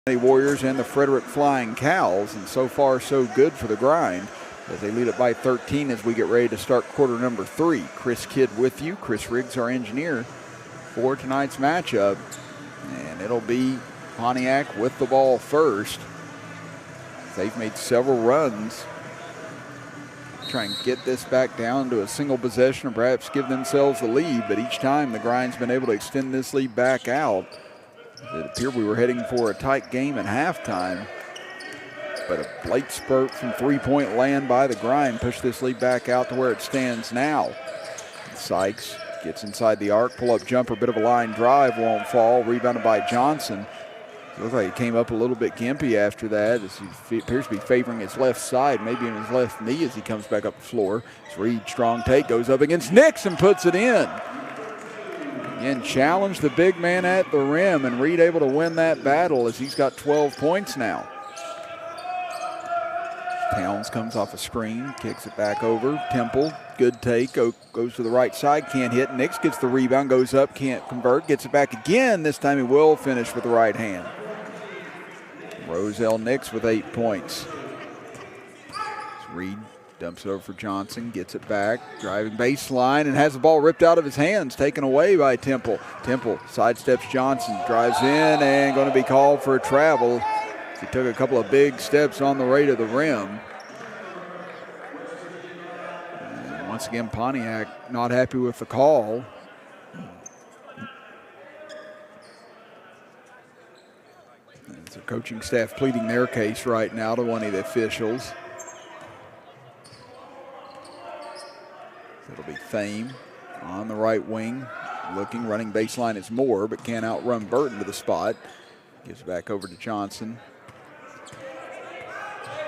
Warriors and the Frederick Flying Cows, and so far so good for the Grind as they lead it by 13 as we get ready to start quarter number 3. Chris Kidd with you. Chris Riggs, our engineer, for tonight's matchup, and it'll be Pontiac with the ball first. They've made several runs, try and get this back down to a single possession or perhaps give themselves the lead, but each time the Grind's been able to extend this lead back out. It appeared we were heading for a tight game at halftime, but a late spurt from three-point land by the Grind pushed this lead back out to where it stands now. Sykes gets inside the arc, pull-up jumper, bit of a line drive, won't fall, rebounded by Johnson. It looks like he came up a little bit gimpy after that as he appears to be favoring his left side, maybe in his left knee as he comes back up the floor. As Reed, strong take, goes up against Nix and puts it in. Again, challenged the big man at the rim, and Reed able to win that battle as he's got 12 points now. Towns comes off a screen, kicks it back over. Temple, good take, goes to the right side, can't hit. Nix gets the rebound, goes up, can't convert, gets it back again. This time he will finish with the right hand. Roselle Nix with 8 points. Reed dumps it over for Johnson, gets it back, driving baseline, and has the ball ripped out of his hands, taken away by Temple. Temple sidesteps Johnson, drives in, and going to be called for a travel. He took a couple of big steps on the way to the rim. And once again, Pontiac not happy with the call. It's the coaching staff pleading their case right now to one of the officials. It'll be Thame on the right wing, looking, running baseline is Moore, but can't outrun Burton to the spot. Gives it back over to Johnson.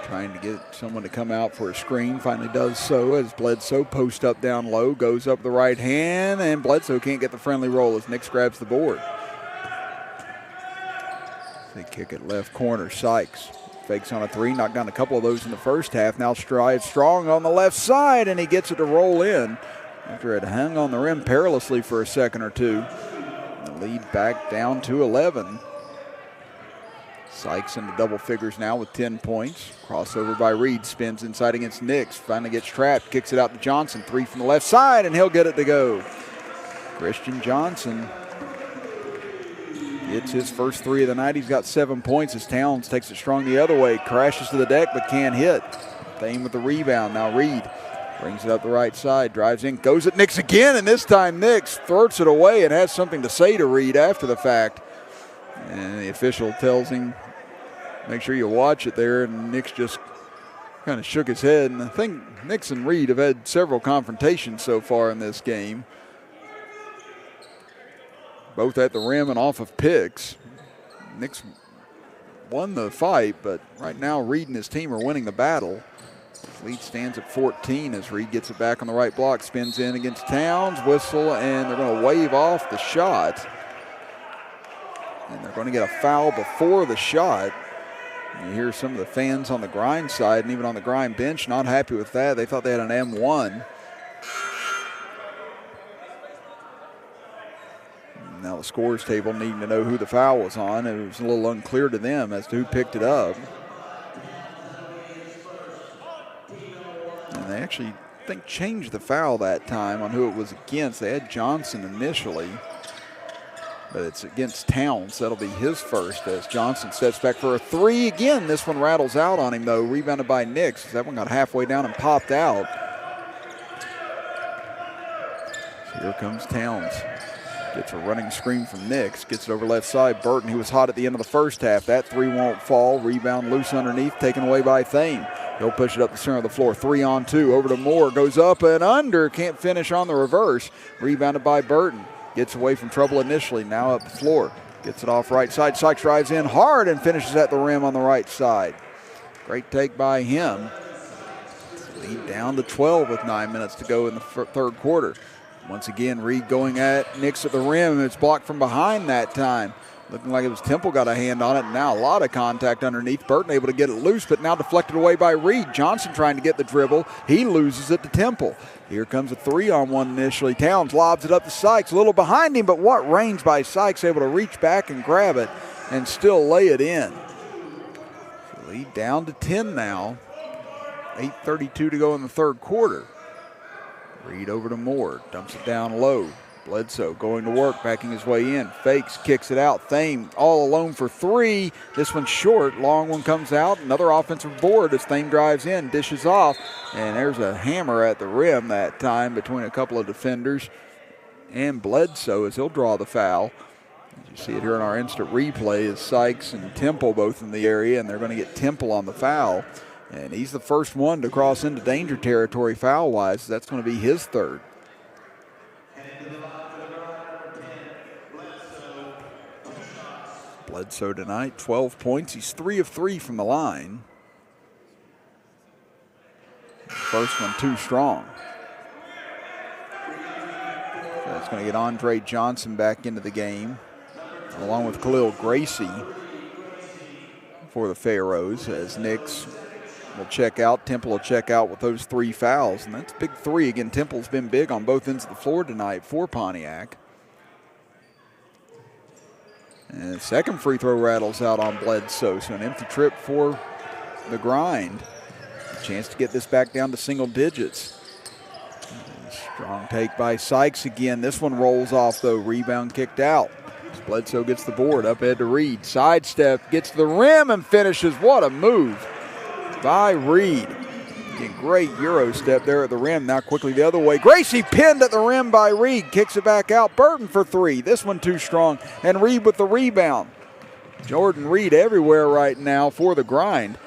Trying to get someone to come out for a screen, finally does so as Bledsoe post up down low, goes up the right hand, and Bledsoe can't get the friendly roll as Nix grabs the board. They kick it left corner, Sykes. Fakes on a three, knocked down a couple of those in the first half. Now strides strong on the left side, and he gets it to roll in after it hung on the rim perilously for a second or two. The lead back down to 11. Sykes into double figures now with 10 points. Crossover by Reed, spins inside against Nix. Finally gets trapped, kicks it out to Johnson. Three from the left side, and he'll get it to go. Christian Johnson gets his first three of the night. He's got 7 points as Towns takes it strong the other way. Crashes to the deck but can't hit. Thame with the rebound. Now Reed brings it up the right side. Drives in. Goes at Nix again. And this time Nix throws it away and has something to say to Reed after the fact. And the official tells him, make sure you watch it there. And Nix just kind of shook his head. And I think Nix and Reed have had several confrontations so far in this game, both at the rim and off of picks. Nix won the fight, but right now Reed and his team are winning the battle. Lead stands at 14 as Reed gets it back on the right block, spins in against Towns, whistle, and they're going to wave off the shot. And they're going to get a foul before the shot. You hear some of the fans on the Grind side and even on the Grind bench not happy with that. They thought they had an M1. Now the scores table needing to know who the foul was on. It was a little unclear to them as to who picked it up. And they actually, I think, changed the foul that time on who it was against. They had Johnson initially, but it's against Towns. That'll be his first as Johnson steps back for a three. Again, this one rattles out on him, though, rebounded by Nix. That one got halfway down and popped out. So here comes Towns. Gets a running screen from Nix, gets it over left side. Burton, who was hot at the end of the first half. That three won't fall. Rebound loose underneath, taken away by Thame. He'll push it up the center of the floor. 3-on-2 over to Moore. Goes up and under. Can't finish on the reverse. Rebounded by Burton. Gets away from trouble initially. Now up the floor. Gets it off right side. Sykes drives in hard and finishes at the rim on the right side. Great take by him. Lead down to 12 with 9 minutes to go in the third quarter. Once again, Reed going at Nix at the rim, and it's blocked from behind that time. Looking like it was Temple got a hand on it. Now a lot of contact underneath. Burton able to get it loose, but now deflected away by Reed. Johnson trying to get the dribble. He loses it to Temple. Here comes a 3-on-1 initially. Towns lobs it up to Sykes. A little behind him, but what range by Sykes, able to reach back and grab it and still lay it in. Lead down to 10 now. 8:32 to go in the third quarter. Reed over to Moore, dumps it down low. Bledsoe going to work, backing his way in. Fakes, kicks it out. Thame all alone for three. This one's short. Long one comes out. Another offensive board as Thame drives in, dishes off. And there's a hammer at the rim that time between a couple of defenders and Bledsoe as he'll draw the foul. As you see it here in our instant replay is Sykes and Temple both in the area, and they're going to get Temple on the foul. And he's the first one to cross into danger territory foul-wise. That's going to be his third. Bledsoe tonight, 12 points. He's 3 of 3 from the line. First one too strong. So that's going to get Andre Johnson back into the game, along with Khalil Gracie for the Pharaohs, as Nix will check out. Temple will check out with those 3 fouls, and that's big 3. Again, Temple's been big on both ends of the floor tonight for Pontiac. And the second free throw rattles out on Bledsoe, so an empty trip for the Grind. A chance to get this back down to single digits. Strong take by Sykes again. This one rolls off, though. Rebound kicked out. Bledsoe gets the board, up ahead to Reed. Sidestep, gets to the rim and finishes. What a move by Reed. Great Euro step there at the rim. Now quickly the other way. Gracie pinned at the rim by Reed. Kicks it back out. Burton for 3. This one too strong. And Reed with the rebound. Jordan Reed everywhere right now for the Grind.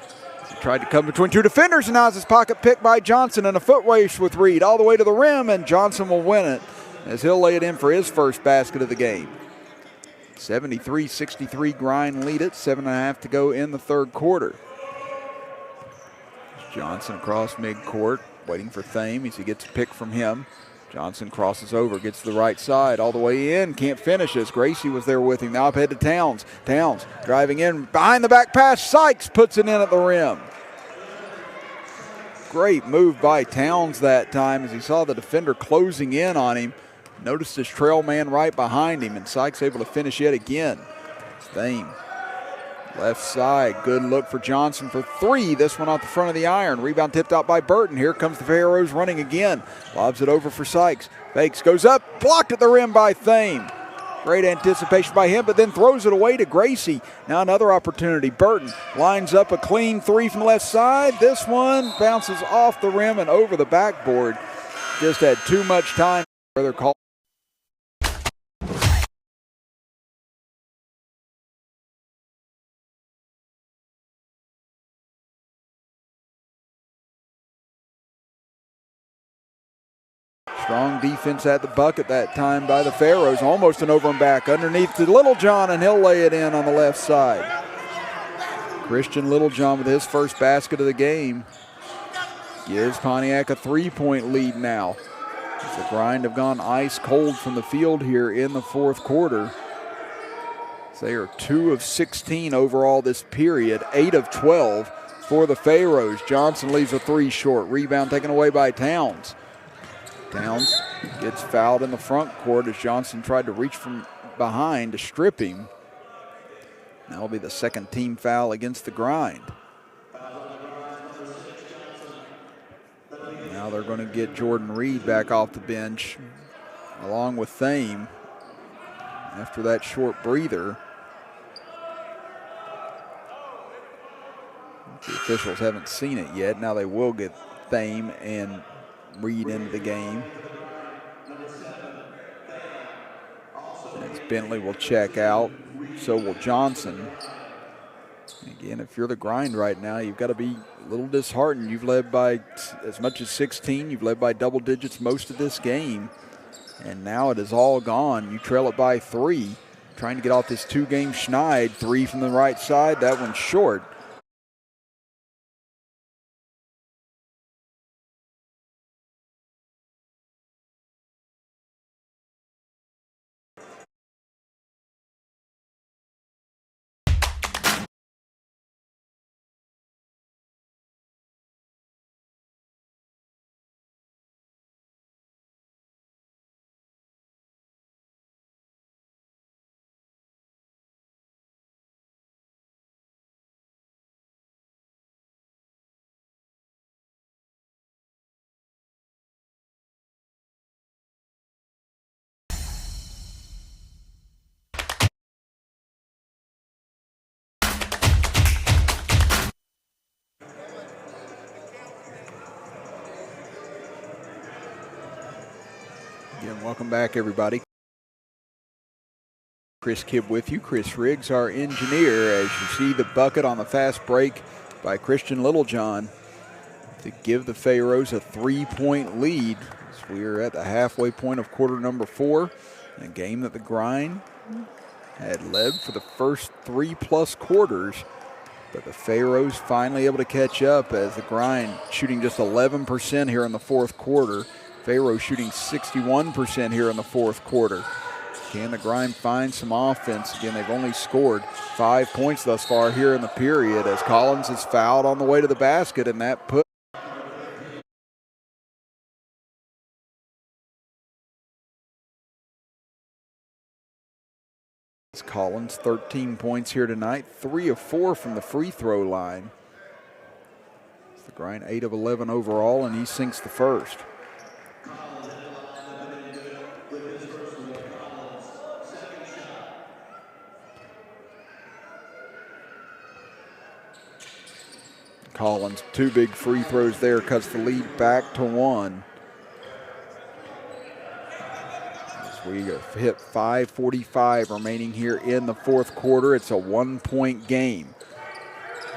He tried to come between 2 defenders, and now it's his pocket picked by Johnson, and a foot race with Reed all the way to the rim, and Johnson will win it as he'll lay it in for his first basket of the game. 73-63 Grind lead it. 7.5 to go in the third quarter. Johnson across midcourt, waiting for Thame as he gets a pick from him. Johnson crosses over, gets to the right side, all the way in, can't finish this. Gracie was there with him. Now up ahead to Towns. Towns driving in, behind the back pass. Sykes puts it in at the rim. Great move by Towns that time as he saw the defender closing in on him. Noticed his trail man right behind him, and Sykes able to finish yet again. Thame. Left side, good look for Johnson for 3. This one off the front of the iron. Rebound tipped out by Burton. Here comes the Pharaohs running again. Lobs it over for Sykes. Fakes, goes up, blocked at the rim by Thame. Great anticipation by him, but then throws it away to Gracie. Now another opportunity. Burton lines up a clean 3 from the left side. This one bounces off the rim and over the backboard. Just had too much time. Further call. Strong defense at the bucket that time by the Pharaohs. Almost an over and back underneath to Littlejohn, and he'll lay it in on the left side. Christian Littlejohn with his first basket of the game gives Pontiac a 3-point lead now. The Grind have gone ice cold from the field here in the fourth quarter. They are 2 of 16 overall this period, 8 of 12 for the Pharaohs. Johnson leaves a 3 short. Rebound taken away by Towns. Towns gets fouled in the front court as Johnson tried to reach from behind to strip him. That'll be the second team foul against the Grind. Now they're going to get Jordan Reed back off the bench along with Thame after that short breather. The officials haven't seen it yet. Now they will get Thame and Reed into the game. As Bentley will check out, so will Johnson. Again, if you're the Grind right now, you've got to be a little disheartened. You've led by as much as 16. You've led by double digits most of this game. And now it is all gone. You trail it by 3. Trying to get off this 2-game schneid. 3 from the right side. That one's short. And welcome back, everybody. Chris Kidd with you. Chris Riggs, our engineer, as you see the bucket on the fast break by Christian Littlejohn to give the Pharaohs a 3-point lead. As we are at the halfway point of quarter number 4, in a game that the Grind had led for the first 3+ quarters. But the Pharaohs finally able to catch up as the Grind shooting just 11% here in the fourth quarter. Pharaohs shooting 61% here in the fourth quarter. Can the Grind find some offense? Again, they've only scored 5 points thus far here in the period as Collins is fouled on the way to the basket, and that put Collins 13 points here tonight, 3 of 4 from the free throw line. The Grind 8 of 11 overall, and he sinks the first. Collins, 2 big free throws there, cuts the lead back to 1. As we hit 5:45 remaining here in the fourth quarter. It's a 1-point game.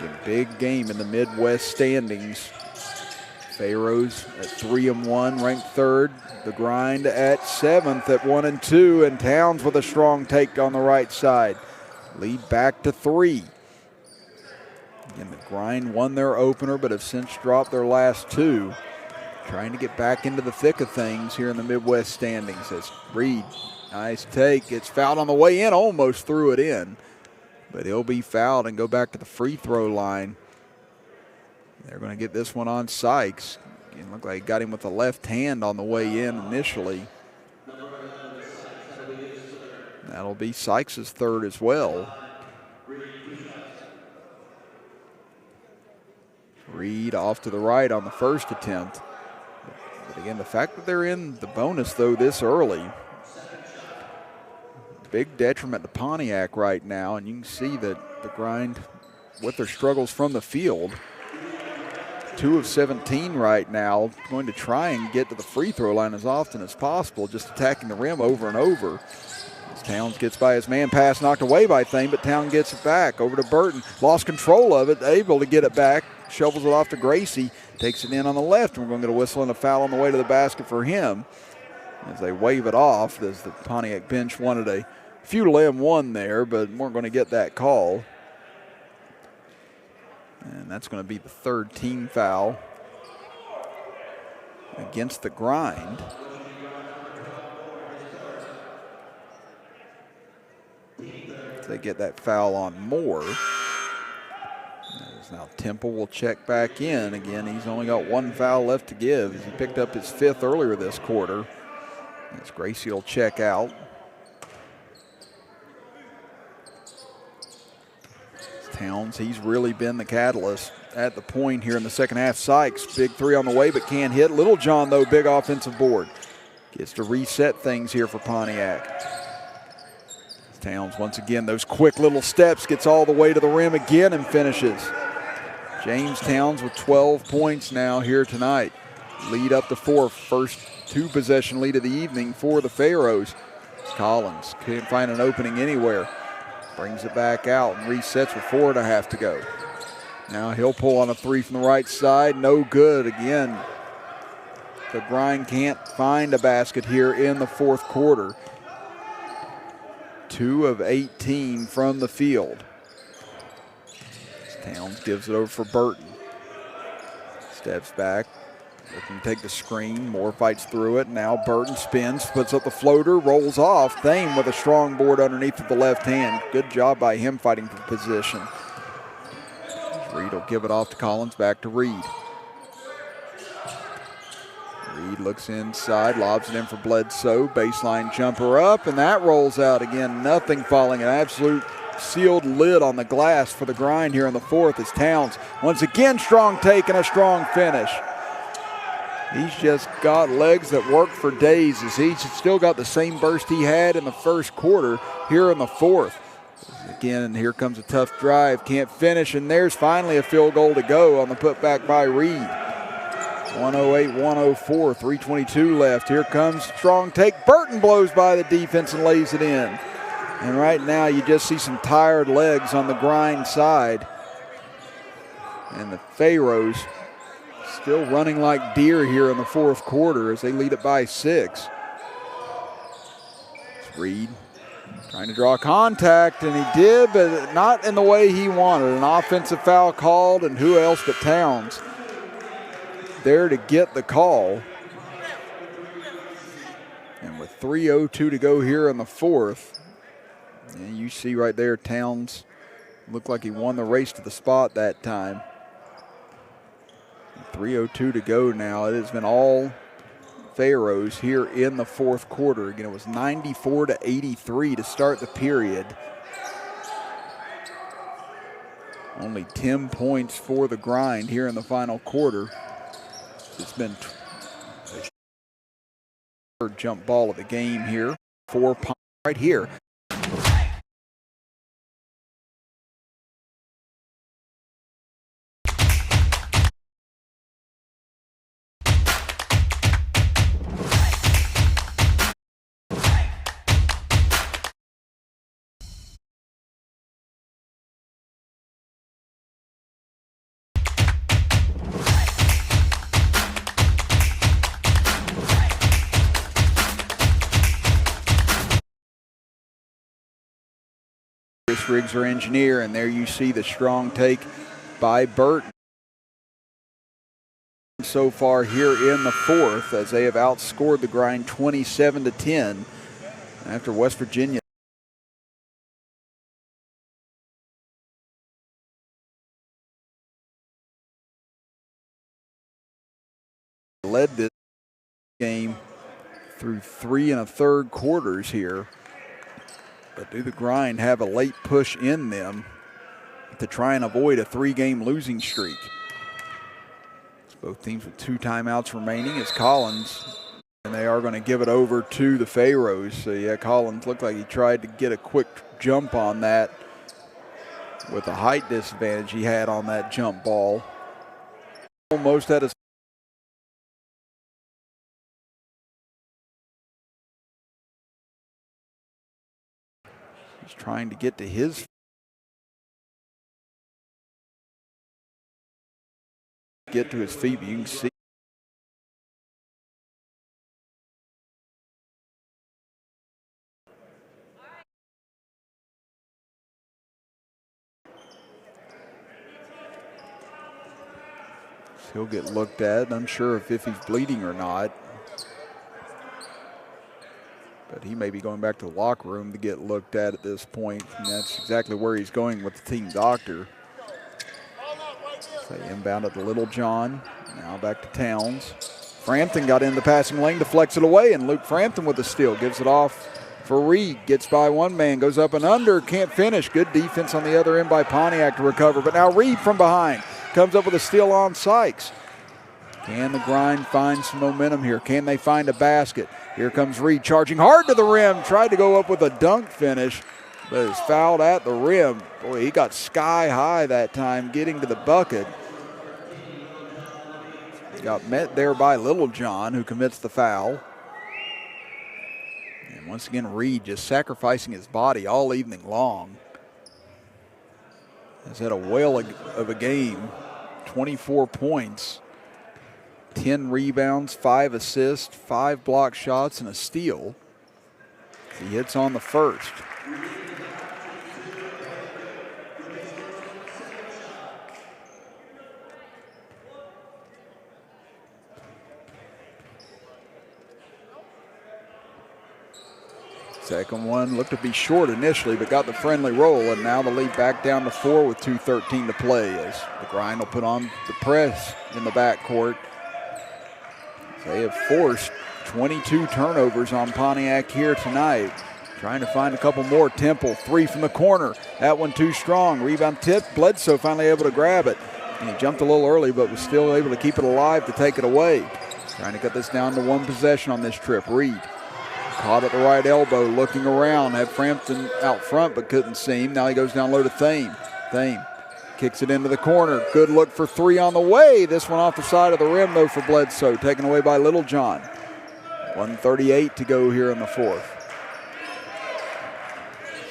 A big game in the Midwest standings. Pharaohs at 3-1, ranked 3rd. The Grind at 7th at 1-2, and Towns with a strong take on the right side. Lead back to 3. And the Grind won their opener, but have since dropped their last 2. Trying to get back into the thick of things here in the Midwest standings. As Reed, nice take, gets fouled on the way in, almost threw it in. But he'll be fouled and go back to the free throw line. They're going to get this one on Sykes. It looked like he got him with the left hand on the way in initially. That'll be Sykes' 3rd as well. Reed off to the right on the first attempt. But again, the fact that they're in the bonus, though, this early, big detriment to Pontiac right now. And you can see that the Grind, with their struggles from the field, 2 of 17 right now, going to try and get to the free throw line as often as possible, just attacking the rim over and over. As Towns gets by his man, pass knocked away by Thane, but Towns gets it back over to Burton. Lost control of it, able to get it back. Shovels it off to Gracie, takes it in on the left, and we're going to get a whistle and a foul on the way to the basket for him as they wave it off, as the Pontiac bench wanted a few to lay him one there, but weren't going to get that call. And that's going to be the 3rd team foul against the Grind. They get that foul on Moore. Now Temple will check back in. Again, he's only got 1 foul left to give. He picked up his 5th earlier this quarter. As Gracie will check out. Towns, he's really been the catalyst at the point here in the second half. Sykes, big 3 on the way, but can't hit. Littlejohn, though, big offensive board. Gets to reset things here for Pontiac. Towns, once again, those quick little steps, gets all the way to the rim again and finishes. James Towns with 12 points now here tonight. Lead up to 4, first 2-possession lead of the evening for the Pharaohs. Collins can't find an opening anywhere. Brings it back out and resets with 4.5 to go. Now he'll pull on a 3 from the right side. No good again. The Grind can't find a basket here in the fourth quarter. 2 of 18 from the field. Towns gives it over for Burton. Steps back, looking to take the screen. Moore fights through it. Now Burton spins, puts up the floater, rolls off. Thane with a strong board underneath with the left hand. Good job by him fighting for position. Reed will give it off to Collins, back to Reed. Reed looks inside, lobs it in for Bledsoe. Baseline jumper up, and that rolls out again. Nothing falling. An absolute sealed lid on the glass for the Grind here in the fourth as Towns, once again, strong take and a strong finish. He's just got legs that work for days as he's still got the same burst he had in the first quarter here in the fourth. Again, here comes a tough drive, can't finish, and there's finally a field goal to go on the putback by Reed. 108-104, 3:22 left. Here comes strong take. Burton blows by the defense and lays it in. And right now you just see some tired legs on the grind side. And the Pharaohs still running like deer here in the fourth quarter as they lead it by 6. It's Reed trying to draw contact, and he did, but not in the way he wanted. An offensive foul called, and who else but Towns there to get the call. And with 3:02 to go here in the fourth, and you see right there Towns looked like he won the race to the spot that time. 3:02 to go now. It has been all Pharaohs here in the fourth quarter. Again, it was 94-83 to start the period. Only 10 points for the grind here in the final quarter. It's been the third jump ball of the game here. 4 points right here. Riggs, our engineer, and there you see the strong take by Burton so far here in the fourth, as they have outscored the grind 27-10 after West Virginia led this game through 3 1/3 quarters here. But do the grind have a late push in them to try and avoid a 3-game losing streak? It's both teams with 2 timeouts remaining. It's Collins, and they are going to give it over to the Pharaohs. So yeah, Collins looked like he tried to get a quick jump on that with the height disadvantage he had on that jump ball. Almost at his He's trying to get to his feet, but you can see he'll get looked at. Unsure if he's bleeding or not. But he may be going back to the locker room to get looked at this point. And that's exactly where he's going with the team doctor. They inbound it to Little John. Now back to Towns. Frampton got in the passing lane to flex it away, and Luke Frampton with the steal. Gives it off for Reed. Gets by one man, goes up and under, can't finish. Good defense on the other end by Pontiac to recover. But now Reed from behind comes up with a steal on Sykes. Can the grind find some momentum here? Can they find a basket? Here comes Reed charging hard to the rim. Tried to go up with a dunk finish, but is fouled at the rim. Boy, he got sky high that time getting to the bucket. Got met there by Little John, who commits the foul. And once again, Reed just sacrificing his body all evening long. Has had a whale of a game. 24 points. 10 rebounds, 5 assists, 5 block shots, and a steal. He hits on the first. Second one looked to be short initially, but got the friendly roll, and now the lead back down to 4 with 2:13 to play as the grind will put on the press in the backcourt. They have forced 22 turnovers on Pontiac here tonight. Trying to find a couple more. Temple, 3 from the corner. That one too strong. Rebound tip. Bledsoe finally able to grab it. And he jumped a little early, but was still able to keep it alive to take it away. Trying to cut this down to 1 possession on this trip. Reed caught at the right elbow, looking around. Had Frampton out front, but couldn't see him. Now he goes down low to Thame. Thame Kicks it into the corner. Good look for three on the way. This one off the side of the rim, though, for Bledsoe. Taken away by Littlejohn. 1:38 to go here in the fourth.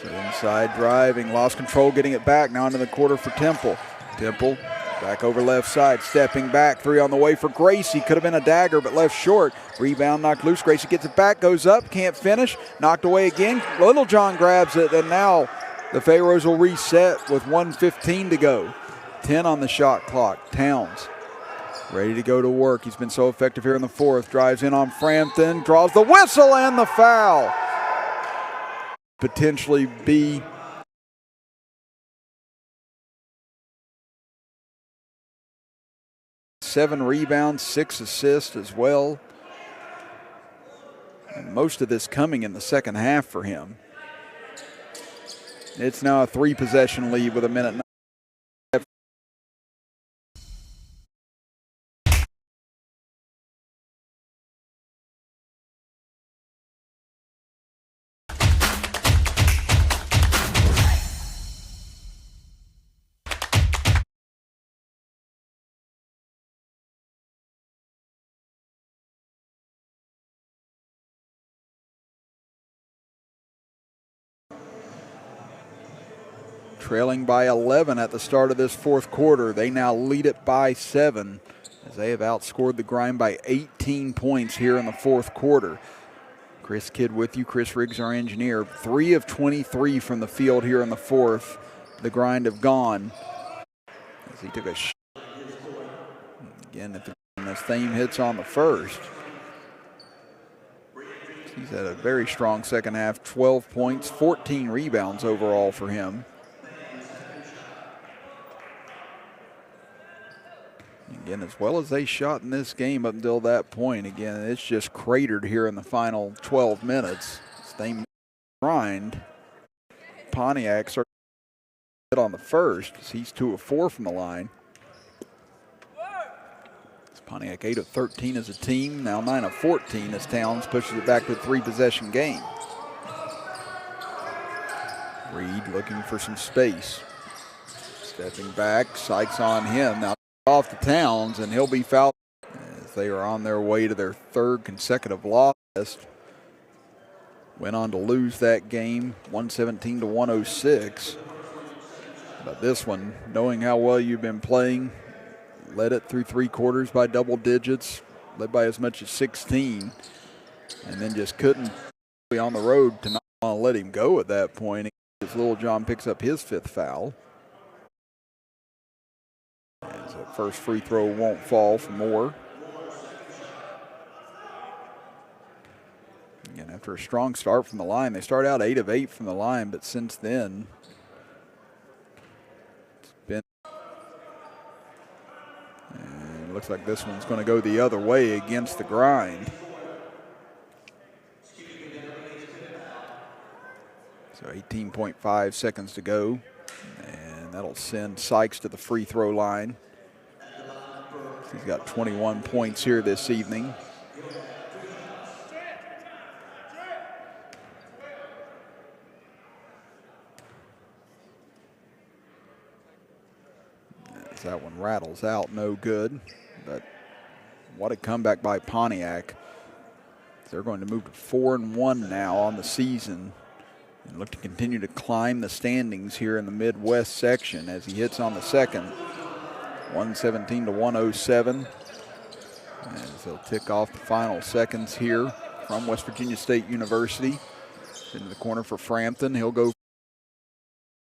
So inside driving, lost control, getting it back. Now into the quarter for Temple. Temple back over left side, stepping back. Three on the way for Gracie. Could have been a dagger, but left short. Rebound knocked loose. Gracie gets it back, goes up, can't finish. Knocked away again. Littlejohn grabs it, and now the Pharaohs will reset with 1:15 to go. 10 on the shot clock. Towns ready to go to work. He's been so effective here in the fourth. Drives in on Frampton, draws the whistle and the foul. Potentially be seven rebounds, 6 assists as well. And most of this coming in the second half for him. It's now a 3-possession lead with a minute. Trailing by 11 at the start of this fourth quarter. They now lead it by 7 as they have outscored the Grind by 18 points here in the fourth quarter. Chris Kidd with you. Chris Riggs, our engineer. 3 of 23 from the field here in the fourth. The Grind have gone as he took a shot. Again, if the same hits on the first. He's had a very strong second half. 12 points, 14 rebounds overall for him. Again, as well as they shot in this game up until that point, again, it's just cratered here in the final 12 minutes. Same Grind. Pontiac started on the first. He's 2 of 4 from the line. It's Pontiac 8 of 13 as a team, now 9 of 14 as Towns pushes it back to a 3-possession game. Reed looking for some space. Stepping back, Sykes on him. Now off to Towns, and he'll be fouled as they are on their way to their 3rd consecutive loss. Went on to lose that game 117 to 106. But this one, knowing how well you've been playing, led it through 3 quarters by double digits, led by as much as 16, and then just couldn't be on the road to not want to let him go at that point. As Littlejohn picks up his 5th foul. As that first free throw won't fall for Moore. Again, after a strong start from the line, they start out 8 of 8 from the line, but since then, it's been. And it looks like this one's going to go the other way against the Grind. So 18.5 seconds to go. That'll send Sykes to the free throw line. He's got 21 points here this evening. As that one rattles out, no good. But what a comeback by Pontiac. They're going to move to 4-1 now on the season. And look to continue to climb the standings here in the Midwest section as he hits on the second. 117 to 107. As they'll tick off the final seconds here from West Virginia State University. Into the corner for Frampton. He'll go